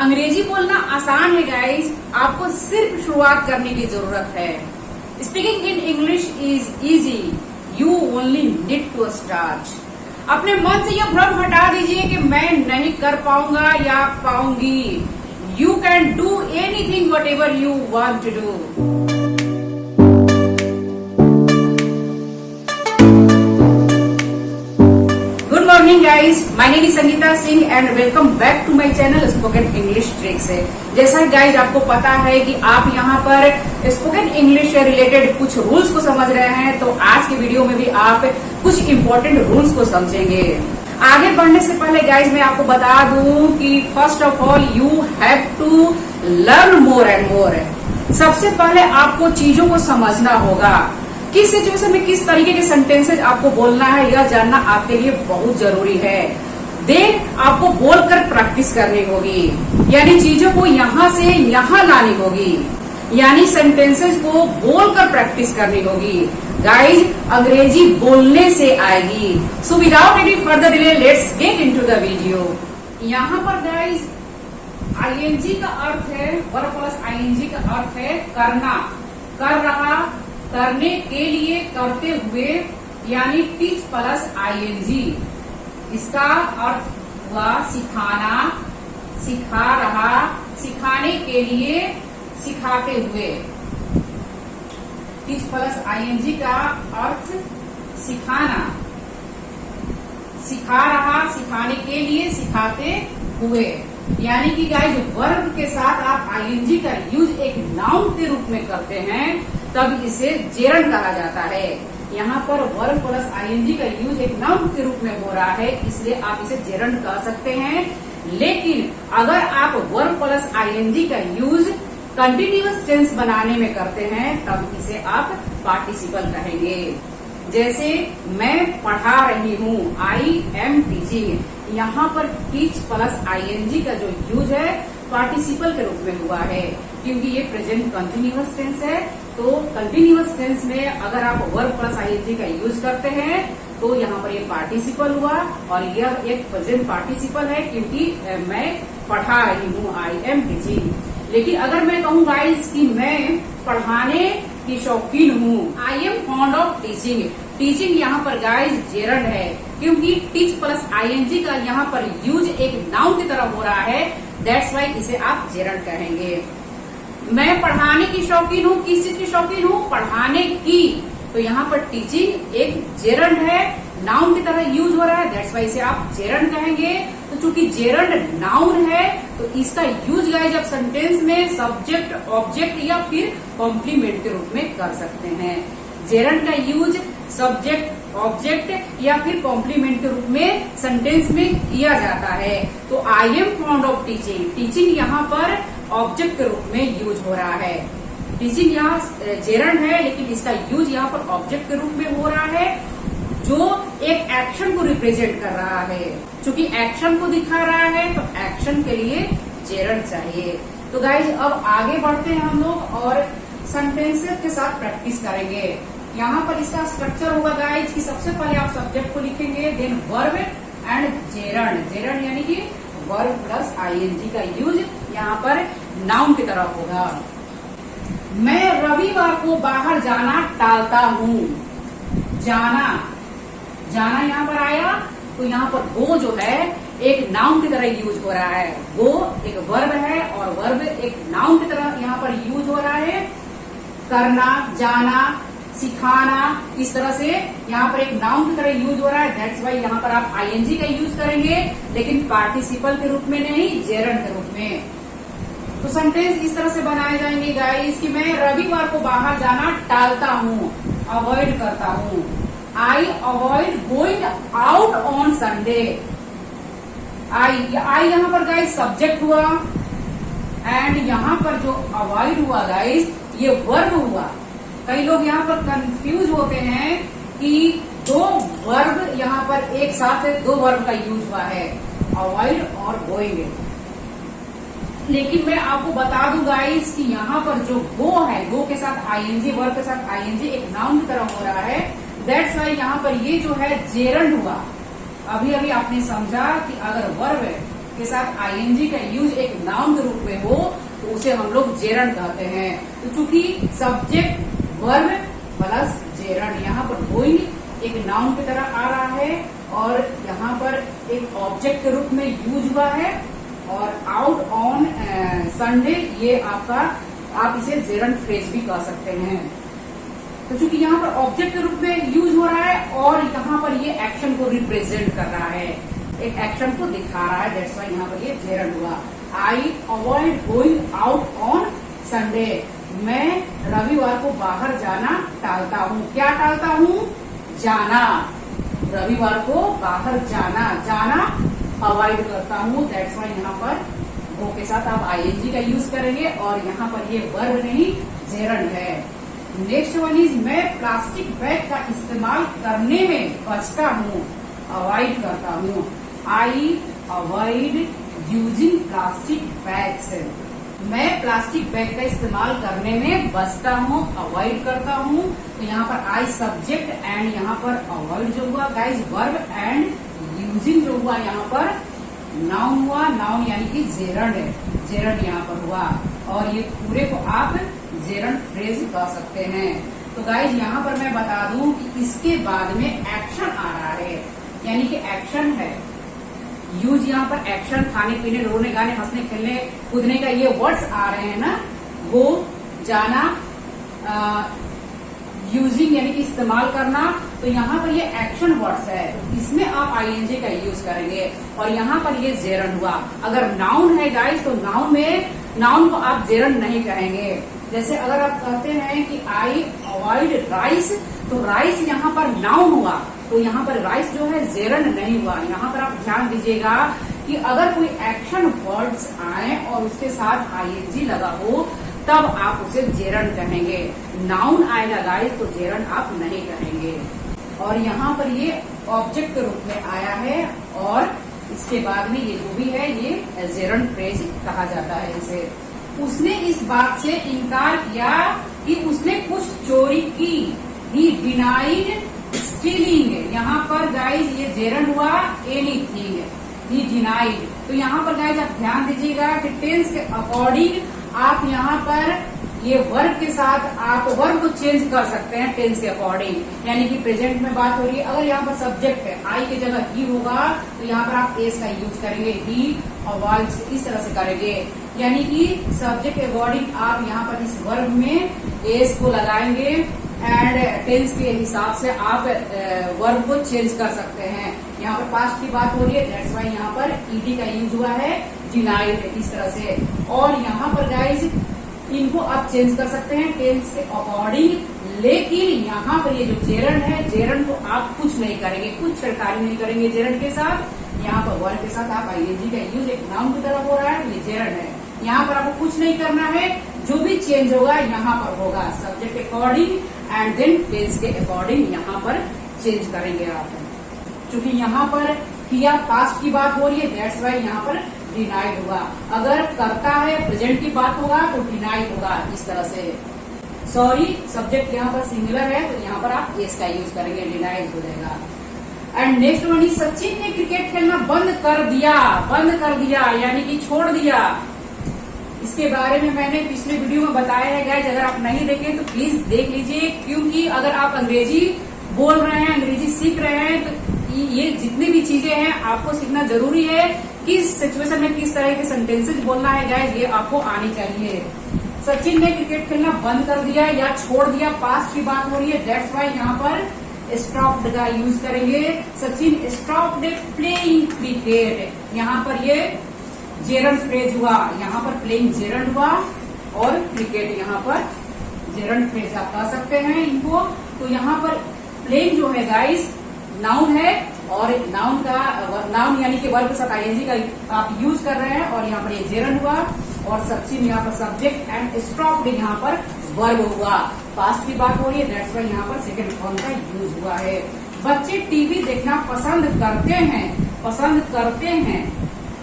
अंग्रेजी बोलना आसान है गाइज, आपको सिर्फ शुरुआत करने की जरूरत है। Speaking in English is easy, you only need to start. अपने मन से यह भ्रम हटा दीजिए कि मैं नहीं कर पाऊंगा या पाऊंगी। You can do anything whatever you want to do. Good morning guys, my name is Sangeeta Singh and welcome back to my channel spoken English tricks. जैसा गाइज आपको पता है कि आप यहाँ पर स्पोकन इंग्लिश से रिलेटेड कुछ रूल्स को समझ रहे हैं, तो आज के वीडियो में भी आप कुछ इम्पोर्टेंट रूल्स को समझेंगे। आगे बढ़ने से पहले गाइज मैं आपको बता दूं कि first of all you have to learn more and more. सबसे पहले आपको चीजों को समझना होगा, किस सिचुएशन में किस तरीके के सेंटेंसेज आपको बोलना है, यह जानना आपके लिए बहुत जरूरी है। देन आपको बोलकर प्रैक्टिस करनी होगी, यानी चीजों को यहाँ से यहाँ लानी होगी, यानी सेंटेंसेज को बोलकर प्रैक्टिस करनी होगी। गाइज अंग्रेजी बोलने से आएगी। So without any further delay let's get into the video. यहाँ पर गाइज आईएनजी का अर्थ है, वर्ब प्लस आईएनजी का अर्थ है करना, कर रहा, करने के लिए, करते हुए, यानी टीच प्लस आईएनजी। इसका अर्थ हुआ सिखाना, सिखा रहा, सिखाने के लिए, सिखाते हुए। टीच प्लस आईएनजी का अर्थ सिखाना, सिखा रहा, सिखाने के लिए, सिखाते हुए। यानी कि गाइस वर्ब के साथ आप आईएनजी का यूज एक नाउन के रूप में करते हैं, तब इसे जेरंड कहा जाता है। यहाँ पर वर्ब प्लस आईएनजी का यूज एक नाउन के रूप में हो रहा है, इसलिए आप इसे जेरंड कह सकते हैं। लेकिन अगर आप वर्ब प्लस आईएनजी का यूज कंटिन्यूअस टेंस बनाने में करते हैं, तब इसे आप पार्टिसिपल कहेंगे। जैसे मैं पढ़ा रही हूँ, आई एम टीचिंग। यहाँ पर टीच प्लस आईएनजी का जो यूज है पार्टिसिपल के रूप में हुआ है, क्योंकि ये प्रेजेंट कंटिन्यूअस टेंस है। तो कंटिन्यूअस टेंस में अगर आप वर्ब प्लस आईएनजी का यूज करते हैं तो यहाँ पर ये पार्टिसिपल हुआ, और यह एक प्रेजेंट पार्टिसिपल है क्योंकि मैं पढ़ा रही हूँ, आई एम टीचिंग। लेकिन अगर मैं कहूँ गाइस कि मैं पढ़ाने की शौकीन हूँ, I am fond of teaching. Teaching यहाँ पर गाइस जेरंड है, क्योंकि टीच प्लस आईएनजी का यहाँ पर यूज एक नाउन की तरह हो रहा है, दैट्स वाई इसे आप जेरंड कहेंगे। मैं पढ़ाने की शौकीन हूँ, किस चीज की शौकीन हूँ? पढ़ाने की। तो यहाँ पर टीचिंग एक जेरंड है, नाउन की तरह यूज हो रहा है, दैट्स वाई इसे आप जेरंड कहेंगे। तो चूंकि जेरंड नाउन है तो इसका यूज गाइस आप सेंटेंस में सब्जेक्ट, ऑब्जेक्ट या फिर कॉम्प्लीमेंट के रूप में कर सकते हैं। जेरंड का यूज सब्जेक्ट, ऑब्जेक्ट या फिर कॉम्प्लीमेंट के रूप में सेंटेंस में किया जाता है। तो I am fond of teaching, teaching यहाँ पर ऑब्जेक्ट के रूप में यूज हो रहा है। टीचिंग यहाँ जेरंड है, लेकिन इसका यूज यहाँ पर ऑब्जेक्ट के रूप में हो रहा है, जो एक एक्शन को रिप्रेजेंट कर रहा है। चूंकि एक्शन को दिखा रहा है तो एक्शन के लिए जेरंड चाहिए। तो गाइज अब आगे बढ़ते हैं हम लोग और सेंटेंसेस के साथ प्रैक्टिस करेंगे। यहाँ पर इसका स्ट्रक्चर होगा गाइज कि सबसे पहले आप सब्जेक्ट को लिखेंगे, then verb and gerund. Gerund यानी कि वर्ब प्लस आईएनजी का यूज यहाँ पर नाउन की तरह होगा। मैं रविवार को बाहर जाना टालता हूँ। जाना, जाना यहाँ पर आया तो यहाँ पर गो जो है एक नाउन की तरह यूज हो रहा है। गो एक वर्ब है और वर्ब एक नाउन की तरह यहाँ पर यूज हो रहा है। करना, जाना, सिखाना, इस तरह से यहाँ पर एक नाउन की तरह यूज हो रहा है, दैट्स वाई यहाँ पर आप आईएनजी का यूज करेंगे, लेकिन पार्टिसिपल के रूप में नहीं, जेरंड के रूप में। तो सेंटेंस इस तरह से बनाए जाएंगे गाइस कि मैं रविवार को बाहर जाना टालता हूँ, अवॉइड करता हूँ। I avoid going out on Sunday. I यहाँ पर गाइस सब्जेक्ट हुआ, एंड यहाँ पर जो अवॉइड हुआ गाइस ये वर्ब हुआ। कई लोग यहाँ पर कंफ्यूज होते हैं कि दो वर्ब यहाँ पर एक साथ दो वर्ब का यूज हुआ है, अवॉइड और गोइंग। लेकिन मैं आपको बता दूं गाइस कि यहाँ पर जो गो है, गो के साथ आईएनजी, वर्ब के साथ आईएनजी एक नाउन की तरह हो रहा है, दैट्स वाई यहाँ पर ये जो है जेरंड हुआ। अभी अभी आपने समझा कि अगर वर्ब के साथ आईएनजी का यूज एक नाउन के उसे हम लोग जेरंड कहते हैं। तो चूंकि सब्जेक्ट वर्ब प्लस जेरंड, यहाँ पर गोइंग एक नाउन की तरह आ रहा है और यहाँ पर एक ऑब्जेक्ट के रूप में यूज हुआ है, और आउट ऑन संडे ये आपका, आप इसे जेरंड फ्रेज भी कह सकते हैं। तो चूंकि यहाँ पर ऑब्जेक्ट के रूप में यूज हो रहा है और यहाँ पर ये एक्शन को रिप्रेजेंट कर रहा है, एक एक्शन को दिखा रहा है, दैट्स व्हाई यहाँ पर ये जेरंड हुआ। आई avoid going out on Sunday, मैं रविवार को बाहर जाना टालता हूँ। क्या टालता हूँ? जाना। रविवार को बाहर जाना अवॉइड करता हूँ, दैट्स व्हाई यहाँ पर वो के साथ आप आईएनजी का यूज करेंगे और यहाँ पर ये वर्ब नहीं जेरंड है। नेक्स्ट वन इज मैं प्लास्टिक बैग का इस्तेमाल करने में बचता हूँ, अवॉइड करता हूँ। I avoid using plastic bags, मैं प्लास्टिक बैग का इस्तेमाल करने में बचता हूँ, अवॉइड करता हूँ। तो यहाँ पर आई सब्जेक्ट एंड यहाँ पर अवॉइड जो हुआ गाइज वर्ब एंड यूजिंग जो हुआ यहाँ पर नाउन हुआ, नाउन यानी कि जेरंड है, जेरंड यहाँ पर हुआ और ये पूरे को आप जेरंड फ्रेज कह सकते हैं। तो गाइज यहाँ पर मैं बता दूं कि इसके बाद में एक्शन आ रहा है, यानी कि एक्शन है यूज, यहाँ पर एक्शन खाने पीने रोने गाने हंसने खेलने कूदने का ये वर्ड्स आ रहे हैं ना, वो जाना, यूजिंग यानी कि इस्तेमाल करना, तो यहाँ पर ये एक्शन वर्ड्स है, इसमें आप आईएनजी का यूज करेंगे और यहाँ पर ये जेरंड हुआ। अगर नाउन है गाइस तो नाउन में नाउन को आप जेरंड नहीं कहेंगे। जैसे अगर आप कहते हैं कि आई अवॉइड राइस, तो राइस यहाँ पर नाउन हुआ, तो यहाँ पर राइस जो है जेरंड नहीं हुआ। यहाँ पर आप ध्यान दीजिएगा कि अगर कोई एक्शन वर्ड्स आए और उसके साथ आईएनजी लगा हो तब आप उसे जेरंड कहेंगे। नाउन आएगा गाइस तो जेरंड आप नहीं कहेंगे। और यहाँ पर ये ऑब्जेक्ट के रूप में आया है और इसके बाद में ये जो भी है ये जेरंड फ्रेज कहा जाता है इसे। उसने इस बात से इनकार किया कि उसने कुछ चोरी की, ही डिनाइड स्टीलिंग, यहाँ पर गाइज ये जेरंड हुआ एनीथिंग, ही डिनाइड। तो यहाँ पर गाइज आप ध्यान दीजिएगा कि टेंस के अकॉर्डिंग आप यहाँ पर ये वर्ब के साथ आप वर्ब को चेंज कर सकते हैं टेंस के अकॉर्डिंग, यानी कि प्रेजेंट में बात हो रही है, अगर यहाँ पर सब्जेक्ट है आई की जगह ही होगा तो यहाँ पर आप एस का यूज करेंगे, ही अवॉइड्स इस तरह से करेंगे, यानी कि सब्जेक्ट के अकॉर्डिंग आप यहाँ पर इस वर्ब में एस को लगाएंगे एंड टेंस के हिसाब से आप वर्ब को चेंज कर सकते हैं। यहाँ पर पास्ट की बात हो रही है, दैट्स व्हाई यहाँ पर ईडी का यूज हुआ है, डिनाइड इस तरह से। और यहाँ पर गाइज इनको आप चेंज कर सकते हैं टेंस के अकॉर्डिंग, लेकिन यहाँ पर ये जो जेरंड है, जेरंड को आप कुछ नहीं करेंगे, कुछ छिड़कारी नहीं करेंगे जेरंड के साथ। यहाँ पर वर्ब के साथ आप आईएनजी का यूज एक नाउन की तरह हो रहा है, ये जेरंड है। यहाँ पर आपको कुछ नहीं करना है, जो भी चेंज होगा यहाँ पर होगा सब्जेक्ट के अकॉर्डिंग एंड देन टेंस के अकॉर्डिंग यहाँ पर चेंज करेंगे आप। क्योंकि यहाँ पर किया पास्ट की बात हो रही है, दैट्स व्हाई यहाँ पर डिनाइड हुआ। अगर करता है प्रेजेंट की बात होगा तो डिनाइड होगा इस तरह से। सॉरी सब्जेक्ट यहाँ पर सिंगुलर है तो यहाँ पर आप एस का यूज करेंगे, डिनाइड हो जाएगा। And next one is Sachin ने क्रिकेट खेलना बंद कर दिया यानी कि छोड़ दिया। इसके बारे में मैंने पिछले वीडियो में बताया है गाइस, अगर आप नहीं देखें तो प्लीज देख लीजिए, क्योंकि अगर आप अंग्रेजी बोल रहे हैं, अंग्रेजी सीख रहे हैं तो ये जितनी भी चीजें हैं आपको सीखना जरूरी है। किस सिचुएशन में किस तरह के सेंटेंसेज बोलना है गाइस, ये आपको आनी चाहिए। सचिन ने क्रिकेट खेलना बंद कर दिया या छोड़ दिया, पास्ट की बात हो रही है, दैट्स व्हाई यहाँ पर स्टॉप्ड का यूज करेंगे। सचिन स्टॉप्ड प्लेइंग क्रिकेट, यहाँ पर ये जेरंड फ्रेज हुआ, यहाँ पर प्लेइंग जेरंड हुआ और क्रिकेट यहाँ पर जेरंड फ्रेज आप कह सकते हैं इनको। तो यहाँ पर प्लेइंग जो है गाइस नाउन है और नाउन यानी कि वर्ब के साथ आईएनजी का आप यूज कर रहे हैं और यहाँ पर ये जेरंड हुआ और सचिन यहाँ पर सब्जेक्ट एंड स्टॉप्ड यहाँ पर वर्ब हुआ। पास्ट की बात हो रही है, दैट्स व्हाई यहाँ पर सेकंड फॉर्म का यूज हुआ है। बच्चे टीवी देखना पसंद करते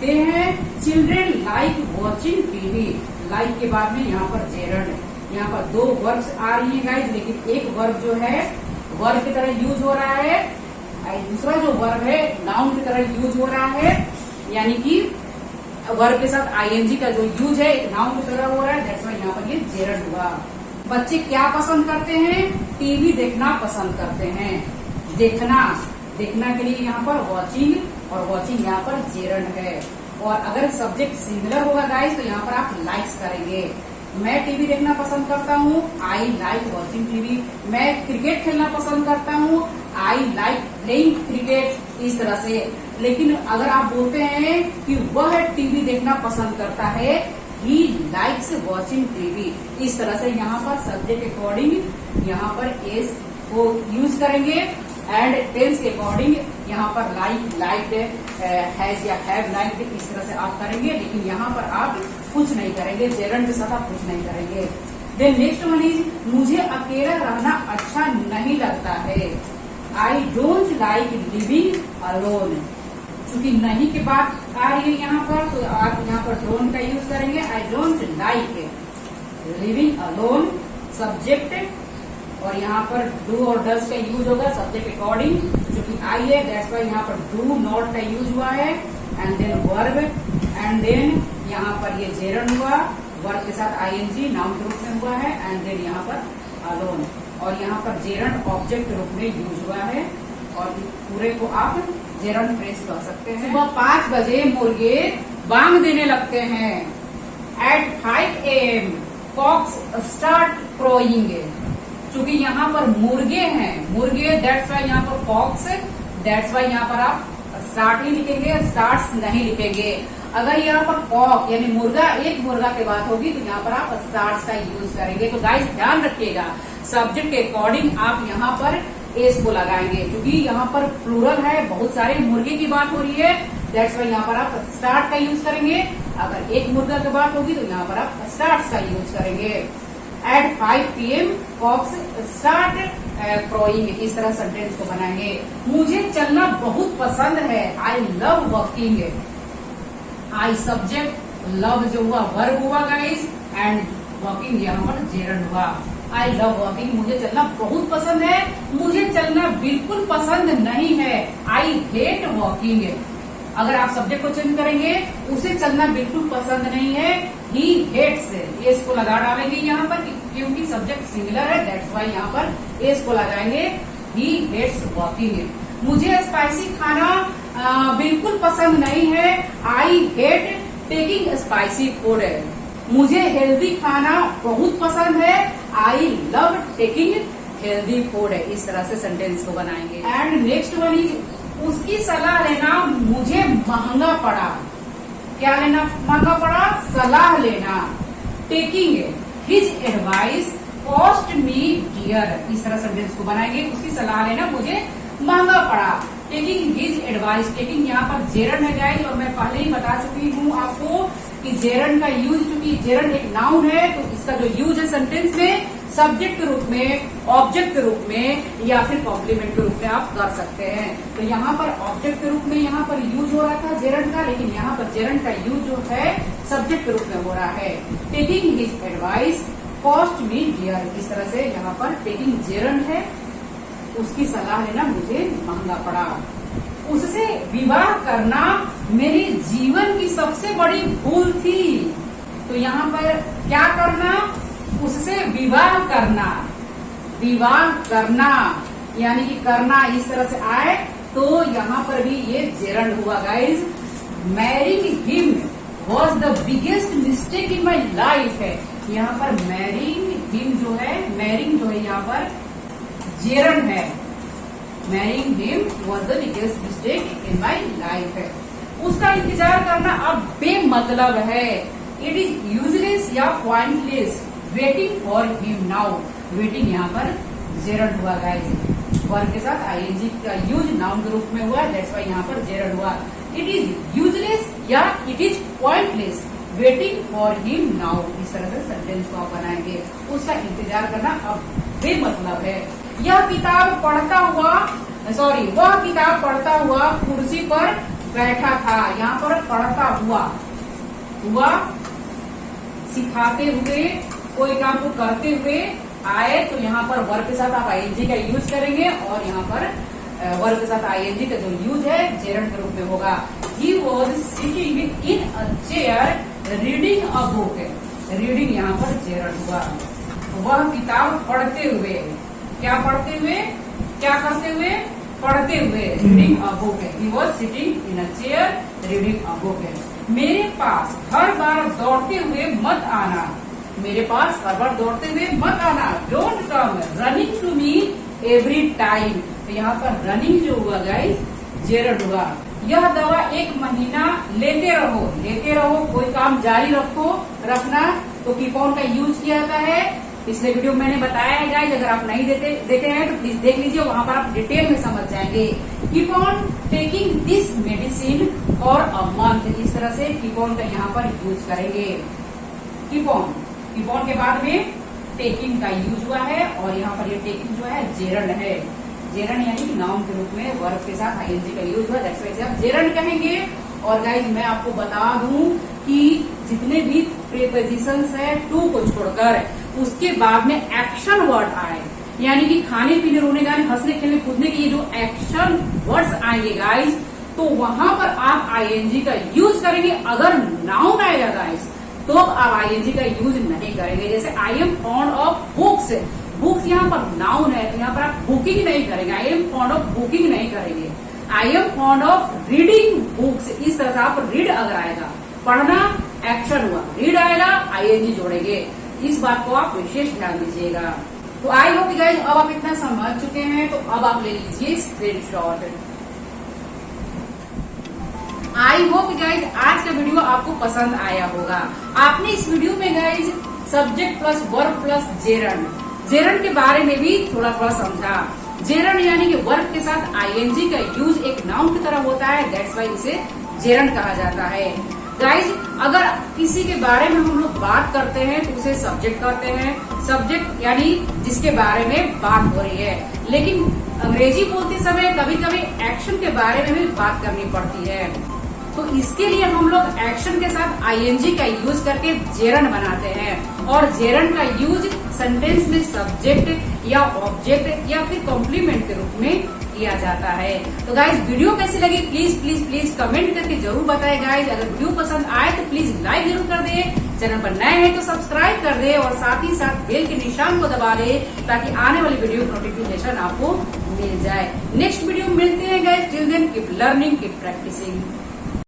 हैं children like watching TV. Like के बाद में यहाँ पर जेरंड, यहाँ पर दो वर्ब्स आ रही है गाइस, लेकिन एक वर्ब जो है वर्ब की तरह यूज हो रहा है, दूसरा जो वर्ब है नाउन की तरह यूज हो रहा है, यानी कि वर्ब के साथ आईएनजी का जो यूज है नाउन की तरह हो रहा है, दैट्स व्हाई यहाँ पर ये जेरंड हुआ। बच्चे क्या पसंद करते हैं? टीवी देखना पसंद करते हैं। देखना के लिए यहाँ पर वॉचिंग, और वॉचिंग यहाँ पर जेरंड है। और अगर सब्जेक्ट सिमिलर होगा गाइस तो यहाँ पर आप लाइक्स करेंगे। मैं टीवी देखना पसंद करता हूँ, आई लाइक वॉचिंग टीवी। मैं क्रिकेट खेलना पसंद करता हूँ, आई लाइक प्लेइंग क्रिकेट, इस तरह से। लेकिन अगर आप बोलते हैं कि वह टीवी देखना पसंद करता है, ही लाइक्स वॉचिंग टीवी, इस तरह से यहाँ पर सब्जेक्ट के अकॉर्डिंग यहाँ पर एस को यूज करेंगे। एंड टेंस के अकॉर्डिंग यहाँ पर लाइक्ड, हैज या हैव लाइक्ड, इस तरह से आप करेंगे। लेकिन यहाँ पर आप कुछ नहीं करेंगे, जेरंड के साथ आप कुछ नहीं करेंगे। देन नेक्स्ट वन इज, मुझे अकेला रहना अच्छा नहीं लगता है। I don't like living alone. चूंकि नहीं के बाद आ रही है यहाँ पर, तो आप यहाँ पर डोंट का यूज करेंगे। I don't like living alone subject, और यहाँ पर डू और डज का यूज होगा सब्जेक्ट अकॉर्डिंग। चूंकि आई है दैट्स वाई यहाँ पर डू नॉट का यूज हुआ है। And then verb, and then यहाँ पर ये जेरंड हुआ, वर्ब के साथ आईएनजी नाउन के रूप में हुआ है। एंड देन यहाँ पर अलोन, और यहाँ पर जेरंड ऑब्जेक्ट के रूप में यूज हुआ है। और पूरे को आप जेरंड फ्रेज कह सकते हैं। सुबह 5 बजे मुर्गे बांग देने लगते हैं। At 5 AM cocks start crowing. चूंकि यहाँ पर मुर्गे हैं, मुर्गे, दैट्स वाई यहाँ पर कॉक्स, दैट्स वाई यहाँ पर आप स्टार्ट ही लिखेंगे, स्टार्ट्स नहीं लिखेंगे। अगर यहाँ पर कॉक यानी मुर्गा, एक मुर्गा की बात होगी तो यहाँ पर आप स्टार्ट्स का यूज करेंगे। तो गाइस ध्यान रखिएगा, सब्जेक्ट के अकॉर्डिंग आप यहाँ पर एस को लगाएंगे। क्योंकि यहाँ पर प्लूरल है, बहुत सारे मुर्गे की बात हो रही है, दैट्स वाई यहाँ पर आप स्टार्ट का यूज करेंगे। अगर एक मुर्गा की बात होगी तो यहाँ पर आप स्टार्ट्स का यूज करेंगे। Eight 5 PM COX start crowing, इस तरह सेंटेंस को बनाएंगे। मुझे चलना बहुत पसंद है। I love walking. I subject, love जो हुआ वर्ब हुआ गाइस, एंड वॉकिंग यहाँ पर जेरंड हुआ। आई लव वॉकिंग, मुझे चलना बहुत पसंद है। मुझे चलना बिल्कुल पसंद नहीं है। I hate walking. अगर आप सब्जेक्ट को चेंज करेंगे, उसे चलना बिल्कुल पसंद नहीं है, ही हेट्स, एस को लगा डालेंगे यहाँ पर, क्योंकि सब्जेक्ट सिमिलर है, दैट्स वाई यहाँ पर एस को लगाएंगे। He hates walking. मुझे स्पाइसी खाना बिल्कुल पसंद नहीं है। I hate taking spicy food. मुझे हेल्दी खाना बहुत पसंद है। I love taking healthy food. इस तरह से सेंटेंस को बनाएंगे। एंड नेक्स्ट वन इज, उसकी सलाह लेना मुझे महंगा पड़ा। क्या लेना महंगा पड़ा? सलाह लेना। Taking his advice cost me dear, इस तरह सेंटेंस को बनाएंगे। उसकी सलाह लेना मुझे महंगा पड़ा। टेकिंग हिज एडवाइस, टेकिंग यहाँ पर जेरंड है गाइस, और मैं पहले ही बता चुकी हूँ आपको कि जेरंड का यूज, क्योंकि जेरंड एक नाउन है तो इसका जो यूज है सेंटेंस में सब्जेक्ट के रूप में, ऑब्जेक्ट के रूप में, या फिर कॉम्प्लीमेंट के रूप में आप कर सकते हैं। तो यहाँ पर ऑब्जेक्ट के रूप में यहाँ पर यूज हो रहा था जेरंड का, लेकिन यहाँ पर जेरंड का यूज जो है सब्जेक्ट के रूप में हो रहा है। Taking his advice cost me dear, इस तरह से यहाँ पर टेकिंग जेरंड है। उसकी सलाह लेना मुझे महंगा पड़ा। उससे विवाह करना मेरे जीवन की सबसे बड़ी भूल थी। तो यहाँ पर क्या करना? उससे विवाह करना। विवाह करना यानी कि करना इस तरह से आए तो यहाँ पर भी ये जेरंड हुआ guys. Marrying him was the biggest mistake in my life है। यहाँ पर मैरिंग हिम जो है, मैरिंग जो है यहाँ पर जेरंड है। Marrying him was the biggest mistake in my life है। उसका इंतजार करना अब बेमतलब है। इट इज यूजलेस या pointless waiting for him now. Waiting यहाँ पर जेरंड हुआ गाइज, वर्ब के साथ आईएनजी का यूज नाउन के रूप में हुआ, दैट्स वाई यहाँ पर जेरंड हुआ। इट इज यूजलेस या it is pointless waiting for him now, इस तरह से सेंटेंस को आप बनाएंगे। उसका इंतजार करना अब बेमतलब है। यह किताब पढ़ता हुआ, सॉरी, वह किताब पढ़ता हुआ कुर्सी पर बैठा था। यहाँ पर पढ़ता हुआ, हुआ सिखाते हुए, कोई काम को करते हुए आए तो यहाँ पर वर्ब के साथ आप आईएनजी का यूज करेंगे, और यहाँ पर वर्ब के साथ आईएनजी का जो यूज है जेरंड के रूप में होगा। He was sitting in a chair reading a book. Reading यहाँ पर जेरंड हुआ, वह किताब पढ़ते हुए, क्या पढ़ते हुए, क्या करते हुए, पढ़ते हुए, reading a book. He was sitting in a chair reading a book. मेरे पास हर बार दौड़ते हुए मत आना, मेरे पास हर बार दौड़ते हुए मत आना। Don't come running to me every time. तो यहाँ पर रनिंग जो हुआ गाइस जेरंड हुआ। यह दवा 1 महीना लेते रहो, लेते रहो, कोई काम जारी रखना। तो कीप ऑन का यूज किया जाता है, पिछले वीडियो में मैंने बताया है गाइस, अगर आप नहीं देते हैं तो प्लीज देख लीजिए, वहां पर आप डिटेल में समझ जाएंगे। Keep on taking this medicine for a month, इस तरह से कीप ऑन का यहाँ पर यूज करेंगे। कीप ऑन के बाद में टेकिंग का यूज हुआ है, और यहाँ पर ये टेकिंग जो है जेरंड है। जेरंड यानी कि नाउन के रूप में वर्ब के साथ आईएनजी का यूज हुआ, दैट्स व्हाई आप जेरंड कहेंगे। और गाइज मैं आपको बता दूं कि जितने भी प्रीपोजिशंस है टू को छोड़कर, उसके बाद में एक्शन वर्ड आए, यानी कि खाने पीने, रोने गाने, हंसने खेलने कूदने के ये जो एक्शन वर्ड्स आएंगे गाइज, तो वहां पर आप आईएनजी का यूज करेंगे। अगर नाउन आएगा गाइज तो आप आईएनजी का यूज नहीं करेंगे। जैसे I am fond of books, books यहाँ पर नाउन है, तो यहाँ पर आप बुकिंग नहीं करेंगे, I am fond of booking नहीं करेंगे। I am fond of reading books, इस तरह से आप रीड अगर आएगा, पढ़ना एक्शन हुआ, रीड आएगा आईएनजी जोड़ेंगे। इस बात को आप विशेष ध्यान दीजिएगा। तो आई होप गाइस अब आप इतना समझ चुके हैं, तो अब आप ले लीजिए स्क्रीनशॉट। आई होप गाइज आज का वीडियो आपको पसंद आया होगा। आपने इस वीडियो में guys subject plus verb plus gerund के बारे में भी थोड़ा थोड़ा समझा। जेरंड यानी कि वर्ब के साथ आईएनजी का यूज एक नाउन की तरह होता है, दैट्स वाई इसे जेरंड कहा जाता है। गाइज अगर किसी के बारे में हम लोग बात करते हैं तो उसे सब्जेक्ट कहते हैं। सब्जेक्ट यानी जिसके बारे में बात हो रही है, लेकिन अंग्रेजी बोलते समय कभी कभी एक्शन के बारे में भी बात करनी पड़ती है, तो इसके लिए हम लोग एक्शन के साथ आईएनजी का यूज करके जेरंड बनाते हैं। और जेरंड का यूज सेंटेंस में सब्जेक्ट या ऑब्जेक्ट या फिर कॉम्प्लीमेंट के रूप में किया जाता है। तो गाइज वीडियो कैसी लगी प्लीज प्लीज प्लीज कमेंट करके जरूर बताएं गाइज। अगर वीडियो पसंद आए तो प्लीज लाइक जरूर कर दे, चैनल पर नए हैं तो सब्सक्राइब कर दे, और साथ ही साथ बेल के निशान को दबा दे ताकि आने वाली वीडियो नोटिफिकेशन आपको मिल जाए। नेक्स्ट वीडियो में मिलते हैं guys, till then keep learning keep practising.